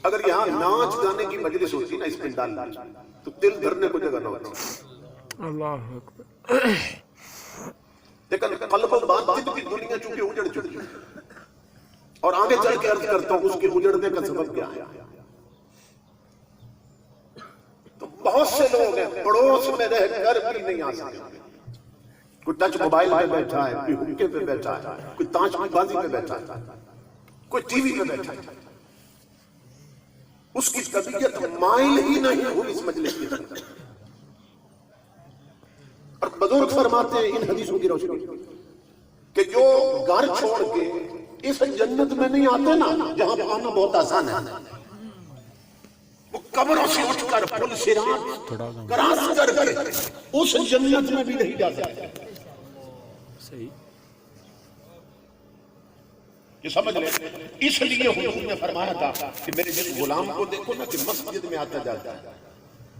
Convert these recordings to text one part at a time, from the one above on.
اگر یہاں ناچ گانے کی مجلس ہوتی نا اس پنڈال میں تو دل دھرنے کو جگہ نہ ہوتی. اللہ اکبر. لیکن قلب و باطن کی دنیا چونکہ اجڑ چکی ہے اور آگے چل کے عرض کرتا ہوں اس کے اجڑنے کا سبب کیا ہے. تو بہت سے لوگ ہیں پڑوس میں رہ کر بھی نہیں آ سکتے. کوئی ٹچ موبائل پہ بیٹھا ہے, کوئی حکے پہ بیٹھا ہے, کوئی تاش بازی پہ بیٹھا ہے, کوئی ٹی وی پہ بیٹھا ہے. اس کی طبیعت مائل ہی نہیں ہوئی اس مجلس کی طرف. اور بزرگ فرماتے ہیں ان حدیثوں کی روشنی کہ جو گھر چھوڑ کے اس جنت میں نہیں آتے نا جہاں پہ آنا بہت آسان ہے, وہ قبروں سے اٹھ کر پل صراط کراس کر کے اس جنت میں بھی نہیں جا سکتے. صحیح. یہ سمجھ لیں. اس لیے حضور نے فرمایا تھا کہ میرے جس غلام کو دیکھو نا کہ مسجد میں آتا جاتا ہے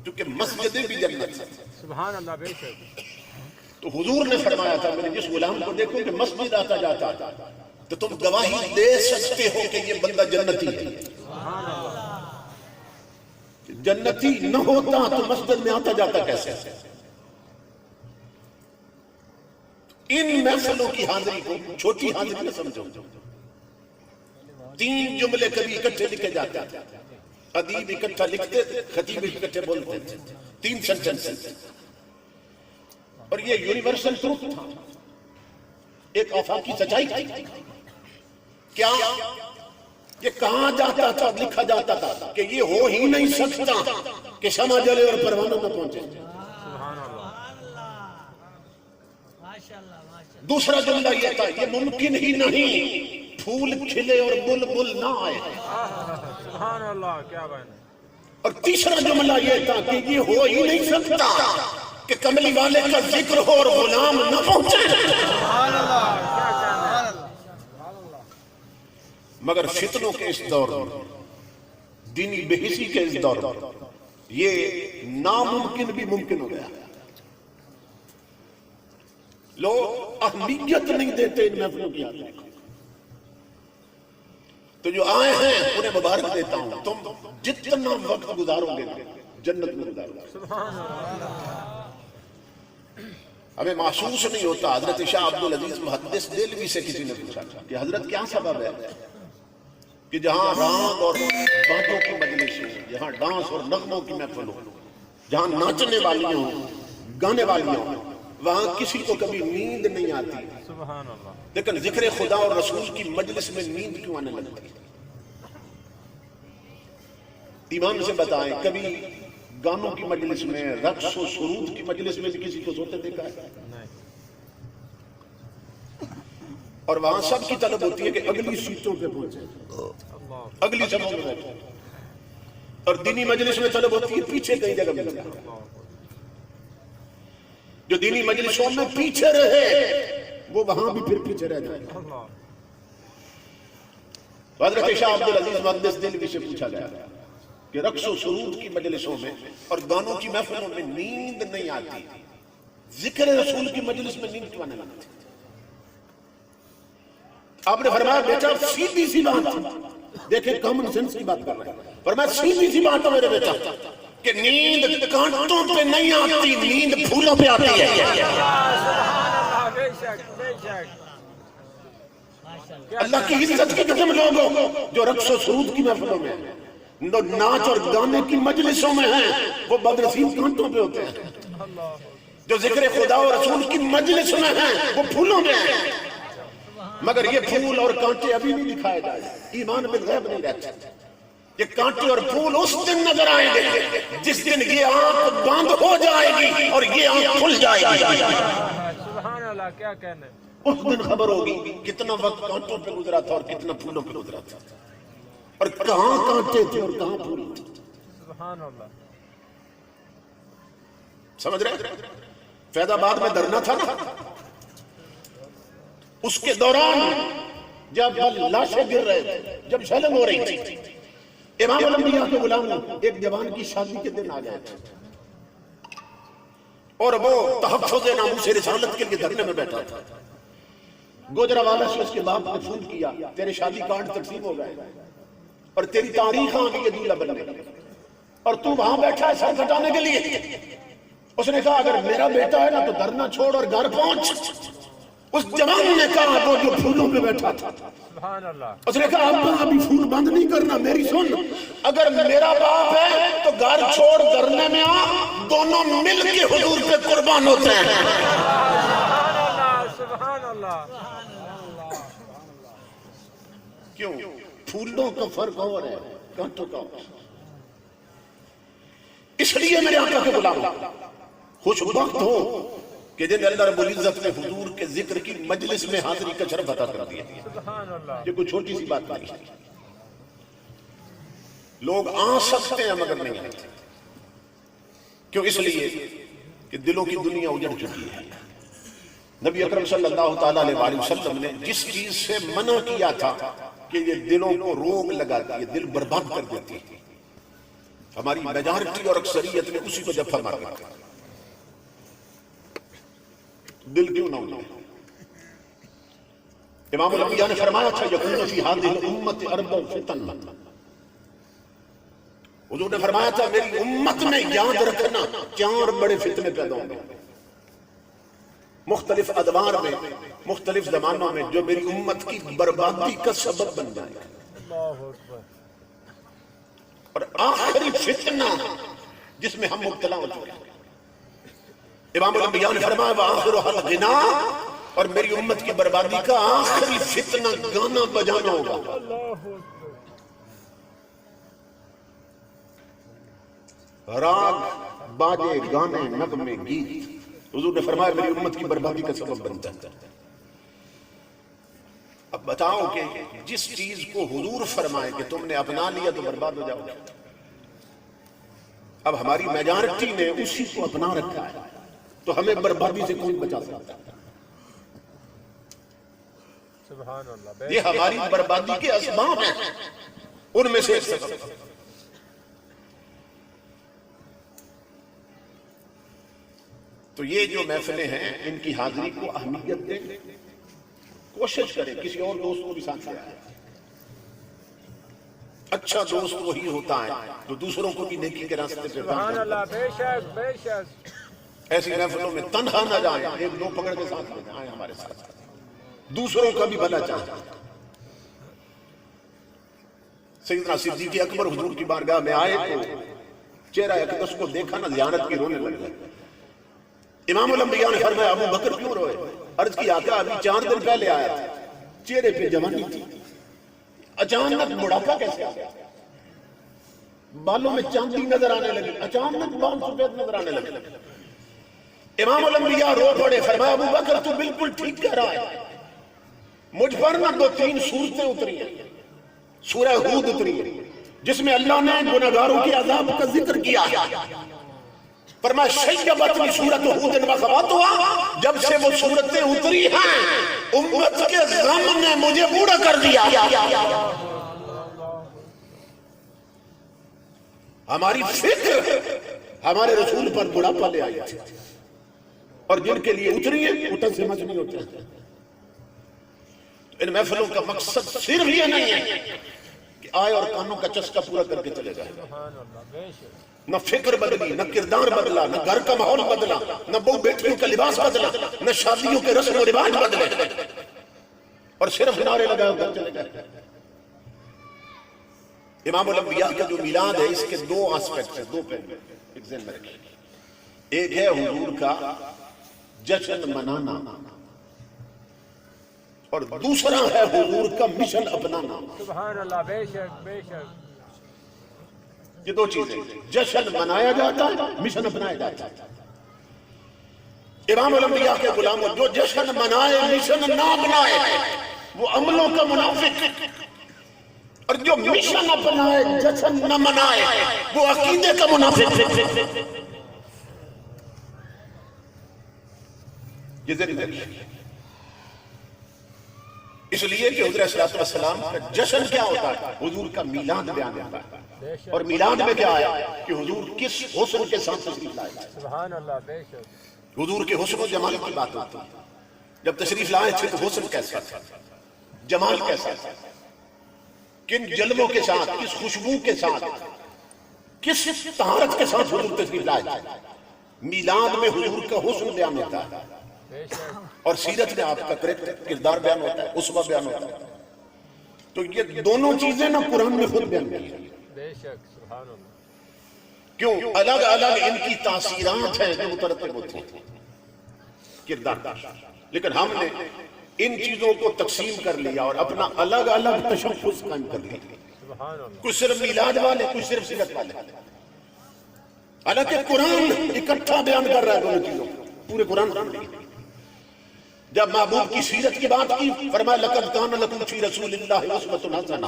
کیونکہ مسجدیں بھی جنت ہے. سبحان اللہ. بے شک. تو حضور نے فرمایا تھا میرے جس غلام کو دیکھو کہ مسجد آتا جاتا تو تم گواہی دے سکتے ہو کہ یہ بندہ جنتی ہے. جنتی نہ ہوتا تو مسجد میں آتا جاتا کیسے؟ ان محفلوں کی حاضری کو چھوٹی حاضری نہ سمجھو. 3 جملے کبھی اکٹھے لکھے جاتے ہیں, ادیب اکٹھا لکھتے تھے, خطیب اکٹھے بولتے تھے, 3 سینٹنس. اور یہ یونیورسل ٹروتھ تھا, ایک آفاقی سچائی تھی. کیا یہ کہاں جاتا تھا, لکھا جاتا تھا کہ یہ ہو ہی نہیں سکتا کہ شمع جلے اور پروانہ نہ پہنچے. دوسرا جملہ یہ تھا یہ ممکن ہی نہیں پھول کھلے اور بلبل نہ آئے. سبحان اللہ. کیا بات ہے. اور تیسرا جملہ یہ تھا کہ یہ ہو ہی نہیں سکتا کہ کملی والے کا ذکر ہو اور غلام نہ پہنچے. سبحان اللہ. کیا کہنا ہے. مگر فتنوں کے اس دور میں, دینی بے حسی کے اس دور میں یہ ناممکن بھی ممکن ہو گیا. لوگ اہمیت نہیں دیتے ان محفلوں کی حاضری کو. تو جو آئے ہیں انہیں مبارک دیتا ہوں. تم جتنا وقت گزارو گے جنت میں گزارو گے. ہمیں محسوس نہیں ہوتا. حضرت شاہ عبدالعزیز محدث دہلوی سے کسی نے پوچھا کہ حضرت کیا سبب ہے کہ جہاں رانگ اور باتوں کی مجلس ہو, جہاں ڈانس اور نغموں کی محفل ہو, جہاں ناچنے والیاں ہوں, گانے والیاں ہوں, وہاں کسی کو کبھی نیند نہیں آتی. سبحان اللہ. لیکن ذکر خدا اور رسول کی مجلس میں نیند کیوں آنے لگتی؟ ایمان سے بتائیں کبھی گانوں کی مجلس میں, رقص و سرود کی مجلس میں بھی کسی کو سوتے دیکھا ہے؟ اور وہاں سب کی طلب ہوتی ہے کہ اگلی سیٹوں پہ پہنچے, اگلی جگہوں میں بیٹھے. اور دینی مجلس میں طلب ہوتی ہے پیچھے کہیں جگہ مل جائے. جو دینی مجلسوں میں پیچھے رہے وہ وہاں بھی پھر پیچھے رہ جائے. حضرت شاہ عبدالعزیز محدث دہلوی سے پوچھا گیا کہ رقص و سرود کی مجلسوں میں اور گانوں کی محفلوں میں نیند نہیں آتی, ذکر رسول کی مجلس میں نیند کیوں آنے لگتی؟ آپ نے فرمایا بیٹا سیدھی سی بات, دیکھیں کامن سینس کی بات کر رہے ہیں, فرمایا سیدھی سی بات ہے میرے بیٹا کہ نیند کانٹوں پہ نہیں آتی, نیند پھولوں پہ آتی ہے. اللہ کی عزت کی قسم لوگوں جو رقص و سرود کی محفلوں میں, ناچ اور گانے کی مجلسوں میں ہیں, وہ بدنصیب کانٹوں پہ ہوتے ہیں. جو ذکر خدا اور رسول کی مجلس میں ہیں وہ پھولوں میں ہیں. مگر یہ پھول اور کانٹے ابھی نہیں دکھائے جائے. ایمان بالغیب نہیں رہتا. یہ کانٹے اور پھول اس دن نظر آئیں گے جس دن یہ آنکھ بند ہو جائے گی اور یہ آنکھ کھل جائے گی. سبحان اللہ. کیا کہنا ہے. اس دن خبر ہوگی کتنا وقت کانٹوں پہ گزرا تھا اور کتنا پھولوں پہ گزرا تھا, اور کہاں کانٹے تھے اور کہاں پھول تھے. سبحان اللہ. سمجھ رہے؟ فیض آباد میں دھرنا تھا نا, اس کے دوران جب لاشیں گر رہے تھے, جب شیلنگ ہو رہی تھی, امام الانبیاء کے غلام ایک جوان کی شادی کے دن آ گئے تھے اور وہ تحفظ ناموس رسالت کے لیے دھرنے میں بیٹھا تھا. گوجرا والا سے اس کے باپ نے فون کیا تیرے شادی کارڈ تقسیم ہو گئے. اور تیری تاریخ آ گئی ہے دولہا بننے کی، اور تو وہاں بیٹھا ہے سر کٹانے کے لیے۔ اس نے کہا اگر میرا بیٹا ہے نا تو دھرنا چھوڑ اور گھر پہنچ۔ اس جوان نے کہا وہ جو پھولوں پہ بیٹھا تھا، سبحان اللہ، اس نے کہا ابھی پھول بند نہیں کرنا، میری سن، اگر میرا باپ ہے تو گھر چھوڑ دھرنے میں آ، دونوں مل کے حضور پہ قربان ہوتے ہیں۔ سبحان اللہ، سبحان اللہ۔ کیوں؟ پھولوں کا فرق اور ہے، کانٹوں کا اور۔ اس لیے میرے آقا کے غلام خوش وقت ہو کہ جن اللہ رب العزت نے حضور کے ذکر کی مجلس میں حاضری کا شرف عطا کر دیا۔ سبحان اللہ، یہ کوئی چھوٹی سی بات نہیں، لوگ آ سکتے ہیں مگر نہیں آتے۔ کیوں؟ اس لیے کہ دلوں کی دنیا اجڑ چکی ہے۔ نبی اکرم صلی اللہ تعالیٰ علیہ وسلم نے جس چیز سے منع کیا تھا کہ یہ دلوں کو روگ لگاتی ہے، دل برباد کر دیتی ہے، ہماری میجارٹی اور اکثریت نے اسی کو جفا مار دیا۔ دل کیوں نہ ہو جائے؟ امام الانبیاء نے فرمایا تھا یکون فی ہذہ الامت اربع فتن، حضور نے فرمایا تھا میری امت میں یاد رکھنا 4 بڑے فتنے پیدا ہوں گے مختلف ادوار میں، مختلف زمانوں میں، جو میری امت کی بربادی کا سبب بن جائے گا۔ اللہ اکبر۔ اور آخری فتنہ جس میں ہم مبتلا ہو چکے ہیں، امام الانبیاء نے فرمایا وآخرها الغنا، اور میری امت کی بربادی کا آخری فتنہ گانا بجانا ہوگا۔ اللہ اکبر۔ راگ، باجے، گانے، نغمے، گیت، حضور نے فرمایا میری امت کی بربادی کا سبب بنتا ہے۔ اب بتاؤ کہ جس چیز کو حضور فرمائے کہ تم نے اپنا لیا تو برباد ہو جاؤ گے، اب ہماری میجارٹی نے اسی کو اپنا رکھا ہے، تو ہمیں بربادی سے کون بچا سکتا ہے؟ سبحان اللہ، یہ ہماری بربادی کے اسباب ہیں، ان میں سے ایک سبب۔ تو یہ جو محفلیں ہیں ان کی حاضری کو اہمیت دیں، کوشش کریں کسی اور دوست کو بھی ساتھ لے آئیں۔ اچھا دوست وہی ہوتا ہے جو دوسروں کو بھی نیکی کے راستے پہ سبحان اللہ، بے شک بے شک۔ ایسی محفلوں میں تنہا نہ جائیں، ایک دو پکڑ کے ساتھ لے جائیں ہمارے ساتھ، دوسروں کا بھی بھلا چاہیں۔ سیدنا صدیق اکبر حضور کی بارگاہ میں آئے تو چہرہ اقدس کو دیکھا نہ زیارت کی رونے لگ گئے۔ امام الانبیاء نے فرمایا ابو بکر کیوں روئے؟ عرض کی آقا ابھی 4 دن پہلے آیا تھا، چہرے پہ جوانی تھی، اچانک بڑھاپا کیسے آ گیا؟ بالوں میں چاندی نظر آنے لگی، اچانک بال سفید نظر آنے لگے۔ امام الانبیاء رو پڑے، فرمایا ابو بکر تو بالکل ٹھیک کہہ رہا ہے، مجھ پر نہ 2-3 صورتیں اتری ہیں۔ سورہ ہود اتری ہے جس میں اللہ نے گناہگاروں کے عذاب کا ذکر کیا، فرمایا شیبتنی سورۃ ہود وخواتها، جب سے وہ صورتیں اتری ہیں امت کے غم نے مجھے بوڑھا کر دیا۔ ہماری فکر ہمارے رسول پر بڑھاپا لے آئی تھی، اور جن کے لیے اتری ہیں اٹھن سے مچ نہیں ہوتے ہیں۔ ان محفلوں کا مقصد صرف یہ نہیں ہے کہ آئے اور کانوں کا چسکا پورا کر کے چلے جائے، سبحان اللہ، بے شک۔ نہ فکر بدلی، نہ کردار بدلا، نہ گھر کا ماحول بدلا، نہ بہو بیٹیوں کا لباس بدلا، نہ شادیوں کے رسم و رواج بدلے، اور صرف نعرے لگائے گھر چلے گئے۔ امام الانبیاء کا جو میلاد ہے اس کے 2 آسپیکٹ ہیں، 2 پہلو ایک ذہن میں رکھیں۔ ایک ہے حضور کا جشن منانا، اور دوسرا ہے حضور کا مشن اپنانا۔ سبحان اللہ، بے شک بے شک۔ یہ 2 چیزیں، جشن منایا جاتا ہے، مشن اپنایا جاتا ہے۔ امام الانبیاء کے غلاموں جو جشن منائے مشن نہ بنائے وہ عملوں کا منافق، اور جو مشن اپنائے جشن نہ منائے وہ عقیدے کا منافق۔ یہ ذہن میں رکھیے۔ اس لیے کہ حضور صلی اللہ علیہ وسلم کا جشن کیا ہوتا ہے؟ حضور کا میلاد بیان ہوتا ہے، اور میلاد میں کیا ہے کہ حضور کس حسن کے ساتھ تشریف لائے۔ سبحان اللہ، بے شک۔ حضور کے حسن و جمال کی بات ہوتی ہے، جب تشریف لائے تھے تو حسن کیسا تھا، جمال کیسا تھا، کن جلووں کے ساتھ، کس خوشبو کے ساتھ، کس طہارت کے ساتھ حضور تشریف لائے. میلاد میں حضور کا حسن بیان ہوتا ہے بے شک اور سیرت میں آپ کا کردار بیان ہوتا ہے، اسوہ بیان ہوتا ہے. تو یہ دونوں چیزیں نا قرآن میں خود بیان کی ہیں. بے شک سبحان اللہ. کیوں؟ الگ الگ ان کی تاثیرات ہیں جو مترتب ہوتی ہیں کردار پر. لیکن ہم نے ان چیزوں کو تقسیم کر لیا اور اپنا الگ الگ تشخص قائم کر لیا. سبحان اللہ. کچھ صرف میلاد والے، کچھ صرف سیرت والے. حالانکہ قرآن اکٹھا بیان کر رہا ہے دونوں چیزوں کو. پورے قرآن پڑھ لیے. جب محبوب کی سیرت کی بات کی فرمایا لقد کان لکم فی رسول اللہ اسوۃ حسنہ.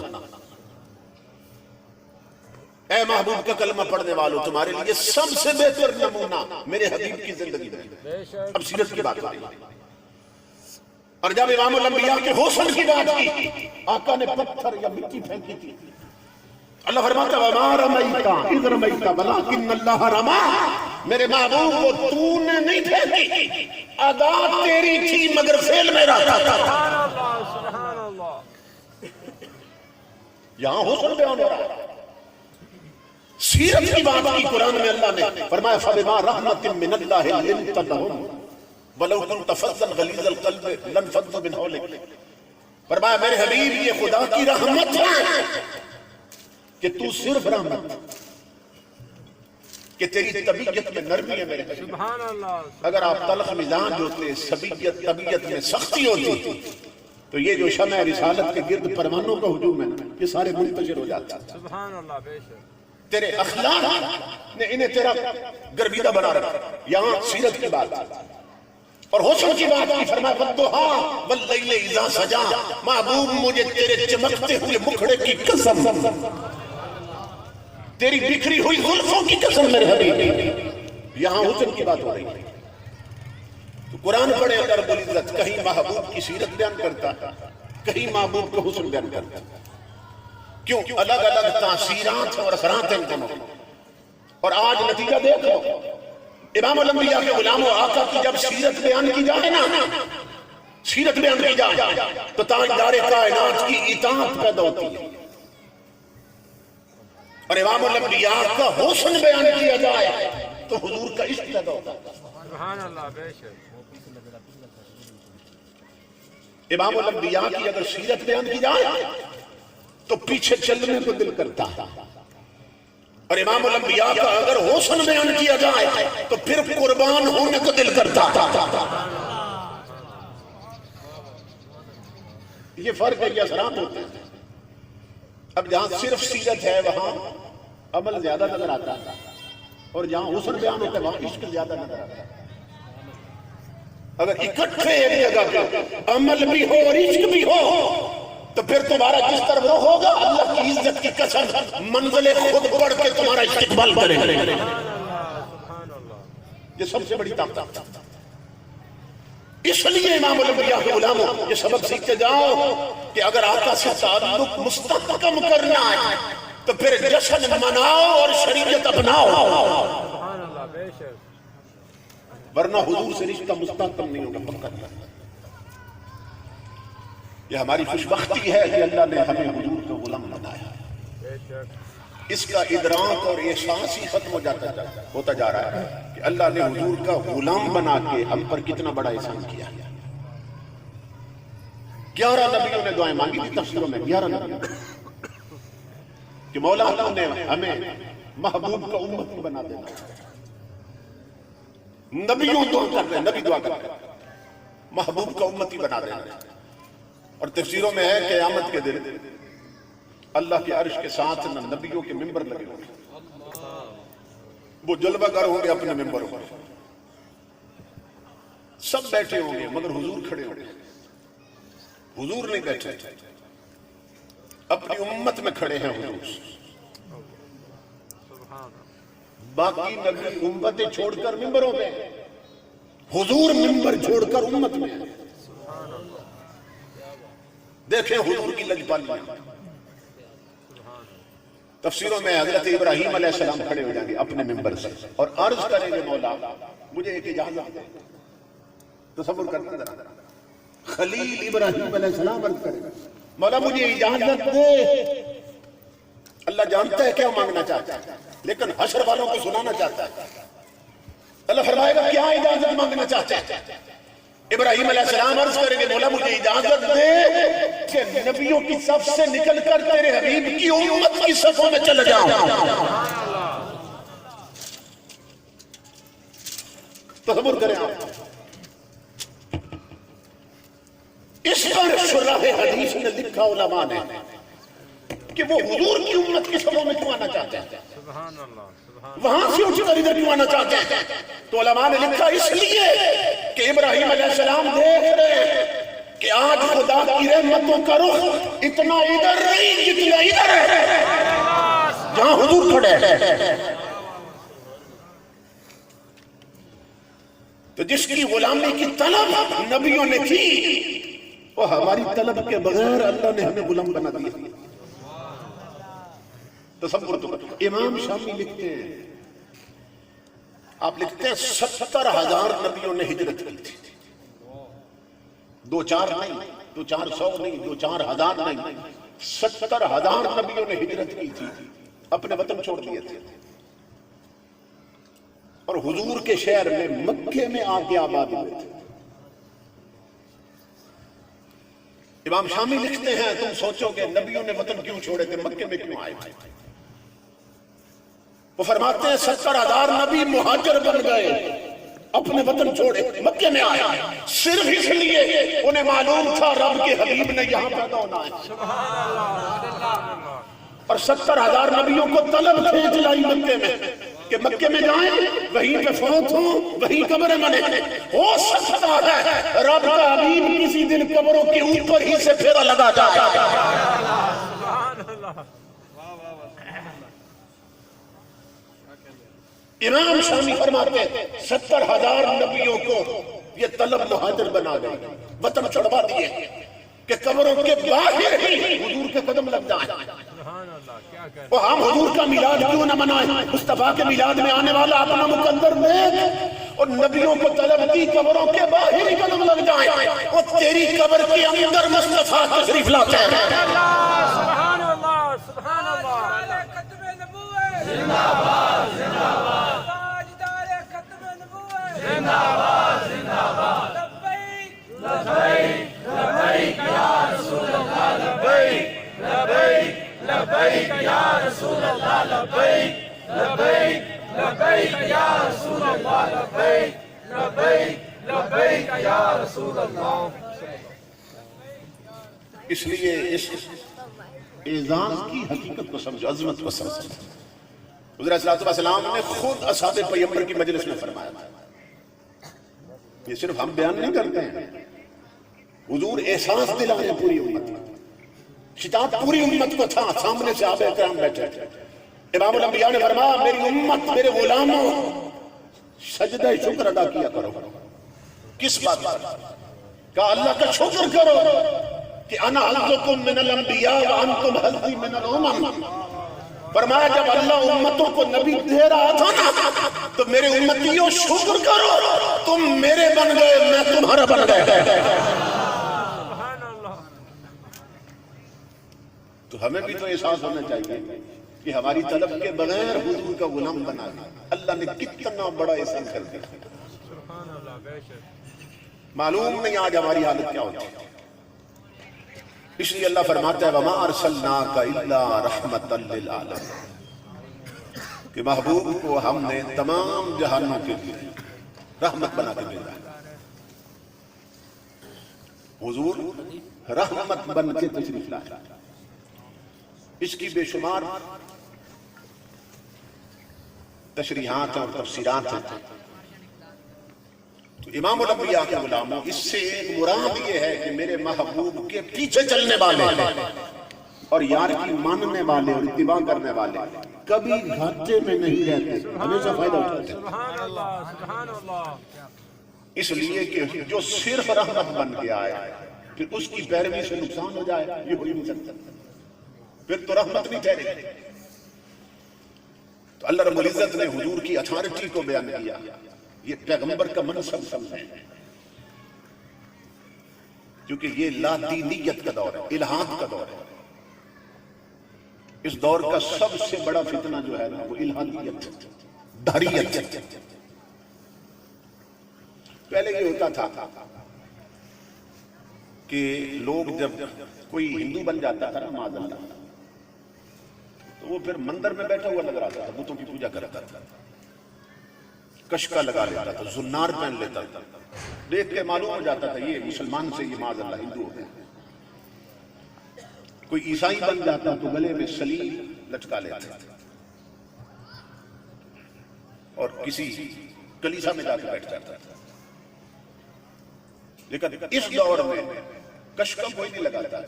اے محبوب کا کلمہ پڑھنے والوں، تمہارے لیے سب سے بہتر نمونہ میرے حبیب کی زندگی میں. بے شک اب سیرت کی بات ہوئی. اور جب امام الانبیاء کے حسن کی بات کی، آقا نے پتھر یا مٹی پھینکی تھی. اللہ فرماتا ہے وَمَا رَمَيْتَ إِذْ رَمَيْتَ وَلَٰكِنَّ اللَّهَ رَمَىٰ. میرے محبوب کو تو نے نہیں پھینکی، ادا تیری تھی مگر فعل میرا تھا. سبحان اللہ سبحان اللہ. یہاں حسن بیان ہو رہا ہے. سیرت کی بات کی قرآن میں اللہ نے فرمایا فَبِمَا رَحْمَةٍ مِّنَ اللَّهِ لِنتَ لَهُمْ وَلَوْ كُنتَ فَظًّا غَلِيظَ الْقَلْبِ لَانفَضُّوا مِنْ حَوْلِكَ. فرمایا میرے حبیب یہ خدا کی رحمت ہے کہ تو صرف رحمت، کہ تیری طبیعت میں نرمی ہے میرے حبیب. سبحان اللہ. اگر آپ تلخ مزاج ہوتے، طبیعت میں سختی ہوتی، تو یہ جو شمع رسالت کے گرد پروانوں کا ہجوم ہے یہ سارے منتشر ہو جاتا. سبحان اللہ. بے شک تیرے اخلاق نے انہیں تیرا گرویدہ بنا رکھا. یہاں سیرت کی بات اور حسن کی بات کی فرمایا وَالضُّحَىٰ وَاللَّيْلِ إِذَا سَجَىٰ. محبوب مجھے تیرے چمکتے ہوئے مکھڑے کی قسم، تیری بکھری ہوئی زلفوں کی قسم میرے حبیب. یہاں حسن کی بات ہو رہی ہے. تو قرآن پڑھے رب العزت کہیں محبوب کی سیرت بیان کرتا، کہیں محبوب کا حسن بیان کرتا. کیوں؟ الگ الگ تاثیرات اور اثرات ہیں ان دونوں. اور آج نتیجہ دیکھو، امام الانبیاء کے غلاموں آقا کی جب سیرت بیان کی جائے نا، سیرت بیان کی جائے تو تاجدار کائنات کی اطاعت پیدا ہوتی ہے. اور امام الانبیاء کا حسن بیان کیا جائے تو حضور کا عشق پیدا ہوتا ہے. سبحان اللہ. بے شک امام الانبیاء کی اگر سیرت بیان کی جائے تو پیچھے چلنے کو دل کرتا ہے. اور امام الانبیاء کا اگر حسن بیان کیا جائے تو پھر قربان ہونے کو دل کرتا ہے. یہ فرق ہے، یہ اثرات ہوتے ہیں. اب جہاں صرف سیرت ہے وہاں عمل زیادہ نظر آتا ہے، اور جہاں حسن بیان ہوتا ہے وہاں عشق زیادہ نظر آتا ہے. اگر اکٹھے ایک جگہ پہ عمل بھی ہو اور عشق بھی ہو تو پھر تمہارا جس طرف رخ ہوگا اللہ کی عزت کی قسم منزل خود بڑھ کے تمہارا استقبال کرے گا. سبحان اللہ. یہ سب سے بڑی طاقت. اس لیے امام الانبیاء کے غلاموں یہ سبق سیکھتے جاؤ کہ اگر آقا سے تعلق مستحکم کرنا ہے تو پھر جشن مناؤ اور شریعت اپناؤ، سبحان اللہ. بے شک ورنہ حضور سے رشتہ مستحکم نہیں ہوگا. پکا یہ ہماری خوشبختی ہے کہ اللہ نے ہمیں حضور کا غلام بنایا. بے شک اس کا ادراک اور احساس ہی ختم ہوتا جا رہا ہے کہ اللہ نے حضور کا غلام بنا کے ہم پر کتنا بڑا احسان کیا. 11 نبیوں نے دعائیں مانگی تھی تفسیروں میں، 11 نبیوں کہ مولا تو نے ہمیں محبوب کا امتی بنا دینا. نبیوں دعا کر رہے ہیں، نبی دعا کر رہے ہیں محبوب کا امتی بنا دینا. اور تفسیروں میں ہے قیامت کے دن اللہ کے عرش کے ساتھ نبیوں کے ممبر لگے ہوں گے. وہ جلوہ گر ہوں گے اپنے ممبروں پر، سب بیٹھے ہوں گے مگر حضور کھڑے ہوں گے. حضور نہیں بیٹھے، اپنی امت میں کھڑے ہیں حضور. باقی نبی امتیں چھوڑ کر ممبروں میں، حضور ممبر چھوڑ کر امت میں. دیکھیں حضور کی لجپالی. تفسیروں میں حضرت ابراہیم علیہ السلام کھڑے ہو جائیں گے اپنے ممبر سے اور عرض کریں گے مولا مجھے ایک اجازت دے. تصور کرنا ذرا، خلیل ابراہیم علیہ السلام عرض کریں گے مولا مجھے اجازت دے اللہ جانتا ہے کیا مانگنا چاہتا ہے، لیکن حشر والوں کو سنانا چاہتا ہے۔ اللہ فرمائے گا کیا اجازت مانگنا چاہتا ہے؟ ابراہیم علیہ السلام عرض کریں گے مولا مجھے اجازت دے کہ نبیوں کی صف سے نکل کر تیرے حبیب کی امت کی صفوں میں چل جاؤں۔ تصور کریں آپ، اس پر شرح حدیث نے لکھا علماء نے کہ وہ حضور کی امت کی صفوں میں کیوں آنا چاہتے ہیں، سبحان اللہ سبحان وہاں سے اٹھ کر ادھر کیوں آنا چاہتے ہیں؟ تو علماء نے لکھا اس لیے کہ ابراہیم علیہ السلام دیکھ رہے کہ آج خدا کی رحمتوں کا رخ اتنا ادھر نہیں جتنا ادھر ہے جہاں حضور کھڑے ہیں۔ تو جس کی غلامی کی طلب نبیوں نے کی، وہ ہماری طلب کے بغیر اللہ نے ہمیں غلام بنا دیا۔ تصور تو امام شامی لکھتے ہیں، آپ لکھتے ہیں 70,000 نبیوں نے ہجرت کی تھی، 2-4 نہیں، 2-400 نہیں، 2-4,000 نہیں، 70,000 نبیوں نے ہجرت کی تھی، اپنے وطن چھوڑ دیے تھے اور حضور کے شہر میں مکے میں آ کے آباد ہوئے تھے۔ امام شامی لکھتے ہیں تم سوچو کہ نبیوں نے وطن کیوں چھوڑے تھے، مکے میں کیوں آئے تھے؟ وہ فرماتے ہیں 70,000 نبی مہاجر بن گئے، اپنے وطن چھوڑے مکے میں آیا صرف اس لیے انہیں معلوم تھا رب کے حبیب نے یہاں پیدا ہونا ہے، اور 70,000 نبیوں کو طلب کھینچ لائی مکے میں کہ مکے میں جائیں، وہیں پہ فوت ہوں، وہیں قبریں بنے۔ ہو سکتا ہے رب کا حبیب کسی دن قبروں کے اوپر ہی سے پھیرا لگا جائے۔ امام شامی فرماتے ہیں 70,000 نبیوں کو یہ طلب مہاجر بنا گئے، وطن چھڑوا دیے کہ قبروں کے باہر ہی حضور کے قدم لگ جائیں۔ وہ ہم حضور کا میلاد کیوں نہ منائیں؟ مصطفیٰ کے میلاد میں آنے والا اپنا مقدر نیک اور نبیوں کو طلب کی قبروں کے باہر ہی قدم لگ جائیں، وہ تیری قبر کے اندر مصطفیٰ تشریف لاتے ہیں۔ سبحان اللہ سبحان اللہ زندہ باد زندہ باد تاجدار ختم نبوت زندہ باد زندہ باد لبیک لبیک لبیک یا رسول اللہ لبیک لبیک لبیک یا رسول اللہ لبیک لبیک لبیک یا رسول اللہ لبیک لبیک لبیک یا رسول اللہ۔ اس لیے اس اعزاز کی حقیقت کو سمجھو، عظمت کو سمجھو۔ حضور صلی اللہ علیہ وسلم نے خود اصحاب پیغمبر کی مجلس میں فرمایا، یہ صرف ہم بیان نہیں کرتے ہیں، حضور احساس دلا رہے پوری امت، خطاب پوری امت کو تھا، سامنے صحابہ کرام بیٹھے تھے۔ امام الانبیاء نے فرمایا میری امت، میرے غلاموں، سجدہ شکر ادا کیا کرو۔ کس بات پر؟ کہا اللہ کا شکر کرو کہ انا حظکم من الانبیاء وانتم حظی من الامم۔ فرمایا جب اللہ امتوں کو نبی دے رہا تھا نا تو میرے امتیوں شکر کرو، تم میرے بن گئے میں تمہارا بن گئے۔ تو ہمیں بھی تو احساس ہونا چاہیے کہ ہماری طلب کے بغیر حضور کا غلام بنا دیا، اللہ نے کتنا بڑا احسان کر دیا۔ معلوم نہیں آج ہماری حالت کیا ہوتی ہے، اس لیے اللہ فرماتا ہے وَمَا أَرْسَلْنَاكَ إِلَّا رَحْمَةً لِلْعَالَمِينَ، کہ محبوب کو ہم نے تمام جہانوں کے لیے رحمت بنا کے بھیجا ہے۔ حضور رحمت بن کے تشریف لائے، اس کی بے شمار تشریحات اور تفسیرات ہیں۔ تو امام الانبیاء کے غلاموں، اس سے ایک مراد یہ ہے کہ میرے محبوب کے پیچھے چلنے والے اور یار کی ماننے والے اور اتباع کرنے والے کبھی گھاٹے میں نہیں رہتے، ہمیشہ فائدہ اٹھاتے ہیں۔ سبحان اللہ سبحان اللہ۔ اس لیے کہ جو صرف رحمت بن کے آئے پھر اس کی پیروی سے نقصان ہو جائے یہ ہو ہی نہیں سکتا، پھر تو رحمت نہیں ٹھہرے۔ تو اللہ رب العزت نے حضور کی اتھارٹی کو بیان کیا، یہ پیغمبر کا منصب سمجھیں، کیونکہ یہ لا دینیت کا دور ہے، الہاد کا دور ہے۔ اس دور کا سب سے بڑا فتنہ جو ہے نا وہ الہادیت، دہریت۔ پہلے یہ ہوتا تھا کہ لوگ جب کوئی ہندو بن جاتا تھا نا معاذ اللہ، تو وہ پھر مندر میں بیٹھا ہوا نظر آتا تھا، بتوں کی پوجا کرتا تھا، کشکا لگا لیتا تھا، زنار پہن لیتا تھا، دیکھ کے معلوم ہو جاتا تھا یہ مسلمان سے یہ معاذ اللہ ہندو ہوتے ہیں۔ کوئی عیسائی بن جاتا تو گلے میں سلیب لٹکا لیتا تھا اور کسی کلیسا میں جا کے بیٹھ جاتا تھا۔ لیکن اس دور میں کشکا کوئی نہیں لگاتا،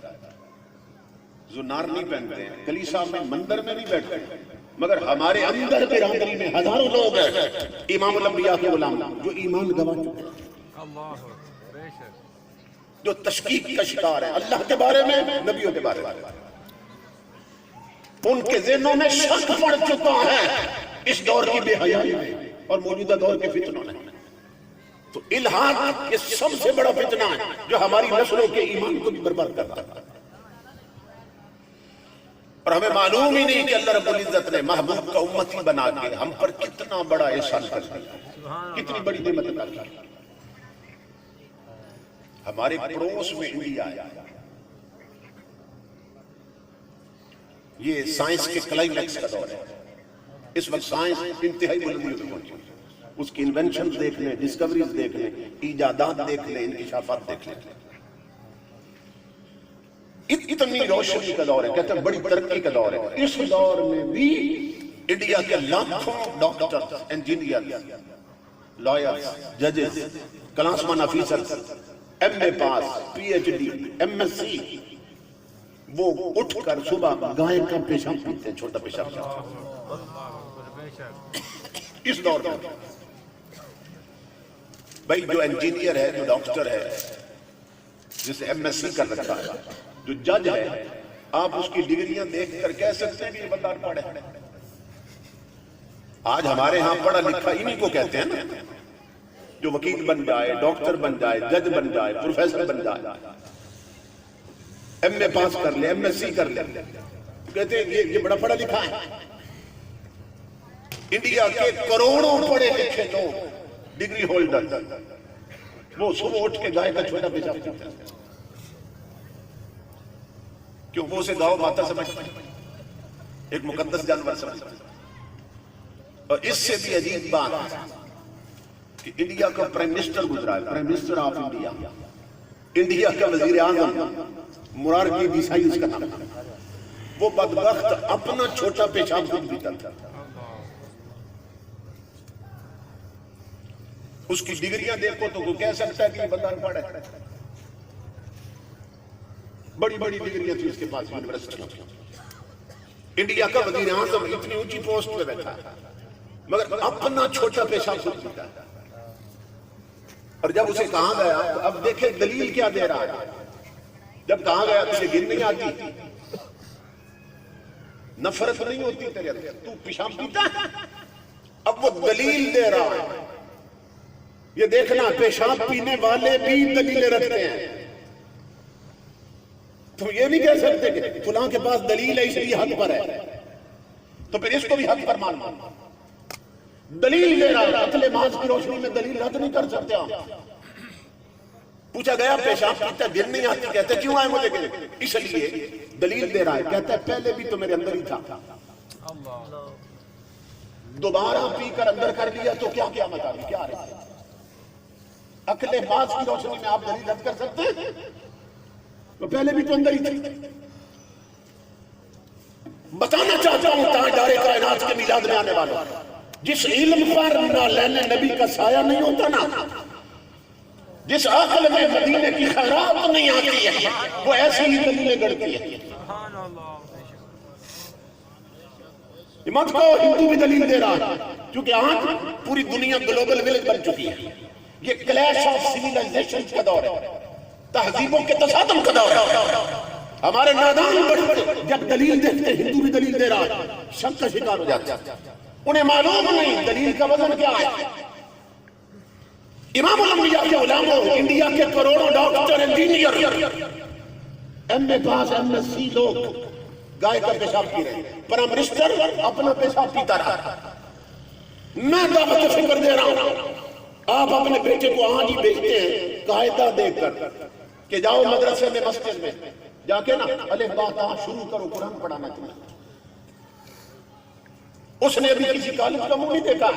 زنار نہیں پہنتے ہیں، کلیسا میں مندر میں نہیں بیٹھتے، مگر ہمارے اندر برادری میں ہزاروں لوگ ہیں امام الانبیاء کے غلام جو ایمان گوا چکے ہیں، جو تشکیک کا شکار ہے اللہ کے بارے میں، نبیوں کے بارے میں، ان کے ذہنوں میں شک پڑ چکا ہے اس دور کی بے حیائی میں اور موجودہ دور کے فتنوں میں۔ تو الہاد یہ سب سے بڑا فتنہ ہے جو ہماری نسلوں کے ایمان کو بھی برباد کرتا ہے، اور ہمیں معلوم ہی نہیں کہ اللہ رب العزت نے محبوب کا امتی بنا کے ہم پر کتنا بڑا احسان کر دیا، کتنی بڑی نعمت عطا کی۔ ہمارے پڑوس میں انڈیا ہے، یہ سائنس کے کلائمیکس کا دور ہے، اس وقت سائنس انتہائی بلندیوں پہ پہنچی، اس کی انوینشنز دیکھ لیں، ڈسکوریز دیکھ لیں، ایجادات دیکھ لیں، انکشافات دیکھ لیں، اتنی روشنی کا دور ہے، کہتے ہیں بڑی ترقی کا دور ہے۔ اس دور میں بھی انڈیا کے لاکھوں ڈاکٹر، انجینئر، لائرز، ججز، کلاسمان officers, M A pass, P H D, M S C, وہ اٹھ کر صبح گائے کا پیشاب پیتے ہیں، چھوٹا پیشاب اس دور میں۔ بھائی جو انجینئر ہے، جو ڈاکٹر ہے، جسے ایم ایس سی کر رکھا ہے، جو جج ہے، آپ اس کی ڈگریاں دیکھ کر کہہ سکتے ہیں کہ یہ بندہ پڑھے۔ آج ہمارے ہاں پڑھا لکھا انہی کو کہتے ہیں نا، جو وکیل بن جائے، ڈاکٹر بن جائے، جج بن جائے، پروفیسر بن جائے، ایم اے پاس کر لے، ایم ایس سی کر لے، کہتے ہیں یہ بڑا پڑھا لکھا ہے۔ انڈیا کے کروڑوں پڑھے لکھے لوگ، ڈگری ہولڈر، وہ صبح اٹھ کے گائے کا چھوٹا پیشاب پیتے ہیں، کیوں؟ وہ اسے گاؤ ماتا سمجھتے ہیں، ایک مقدس جانور سمجھتے ہیں۔ اور اس سے بھی عجیب بات کہ انڈیا کا پرائم منسٹر گزرا ہے، prime minister of India, India کا وزیر اعظم مرارجی دیسائی اس کا نام ہے، وہ بدبخت اپنا چھوٹا پیشاب خود پیتا تھا۔ اس کی ڈگریاں دیکھو تو وہ کہہ سکتا ہے کہ یہ بندہ پڑھا ہے، بڑی بڑی ڈگریاں تھی اس کے پاس یونیورسٹی۔ انڈیا کا وزیر اعظم اتنی اونچی پوسٹ پہ بیٹھا ہے، مگر اپنا چھوٹا پیشاب خود پیتا ہے۔ اور جب اسے کہا گیا تو اب دیکھیں دلیل کیا دے رہا ہے، جب کہا گیا تجھے گن نہیں آتی، نفرت نہیں ہوتی تیرے اندر، تو پیشاب پیتا ہے، اب وہ دلیل دے رہا ہے۔ یہ دیکھنا پیشاب پینے والے بھی دلیلیں رکھتے ہیں، تم یہ نہیں کہہ سکتے کہ فلاں کے پاس دلیل ہے اس لیے حق پر ہے، تو پھر اس کو بھی حق پر ماننا۔ دلیل دے رہا ہے، عقل محض کی روشنی میں دلیل رد نہیں کر سکتے آپ۔ پوچھا گیا پیشاب پیتا گن نہیں آتی، کہتے کیوں آئے مجھے گن؟ اس لیے دلیل دے رہا ہے، کہتا ہے پہلے بھی تو میرے اندر ہی تھا، دوبارہ پی کر اندر کر لیا تو کیا قیامت آ رہی، کیا آ رہی؟ عقل محض کی روشنی میں آپ دلیل رد کر سکتے ہیں؟ تو پہلے بھی تو اندر ہی تھی۔ بتانا چاہتا ہوں تاجدار کائنات کے میلاد میں آنے والا، جس علم پر نالین نبی کا سایہ نہیں ہوتا نا، جس عقل میں مدینے کی خیرات نہیں آتی ہے، وہ ایسی ہی دلیلیں گڑتی ہے۔ مت کو ہندو بھی دلیل دے رہا ہے، کیونکہ آج پوری دنیا گلوبل ولیج بن چکی ہے، یہ کلیش آف سیویلائزیشن کا دور ہے، تہذیبوں کے تصادم کا دور ہے۔ ہمارے نادان بڑے جب دلیل دیکھتے ہندو بھی دلیل دے رہا ہے، شک کا شکار ہو جاتے ہیں، انہیں معلوم نہیں دلیل کا وزن کیا ہے۔ امام الانبیاء کے علماء، انڈیا کے کروڑوں doctor, engineer, M A pass, M S سی لوگ گائے کا پیشاب پی رہے ہیں، پرائم منسٹر اپنا پیشاب پیتا رہا۔ میں دعوت فکر دے رہا ہوں، آپ اپنے بیٹے کو آج ہی بھیجتے ہیں قاعدہ دے کر کہ جاؤ مدرسے میں مسجد میں جا کے نا الف با تا شروع کرو قرآن پڑھانا تمہیں۔ اس نے ابھی کسی کالج کا منہ نہیں دیکھا،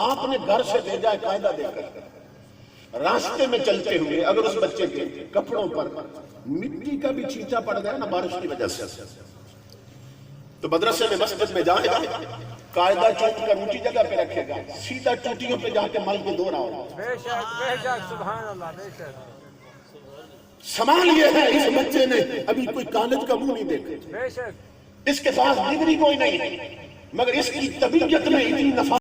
آپ نے گھر سے بھیجا ہے قاعدہ دے کر۔ راستے میں چلتے ہوئے اگر اس بچے کے کپڑوں پر مٹی کا بھی چھینٹا پڑ گیا نا بارش کی وجہ سے، تو مدرسے میں مسجد میں جائے گا، قاعدہ چوٹ کر اونچی جگہ پہ رکھے گا، سیدھا چوٹیوں پہ جا کے مل کے دو رہا ہوگا۔ بے شک سبحان اللہ، بے شک سوال یہ ہے اس بچے نے ابھی کوئی کالج کا منہ نہیں دیکھا، بے شک اس کے پاس ڈگری کوئی نہیں، مگر اس کی طبیعت میں اتنی نفاذ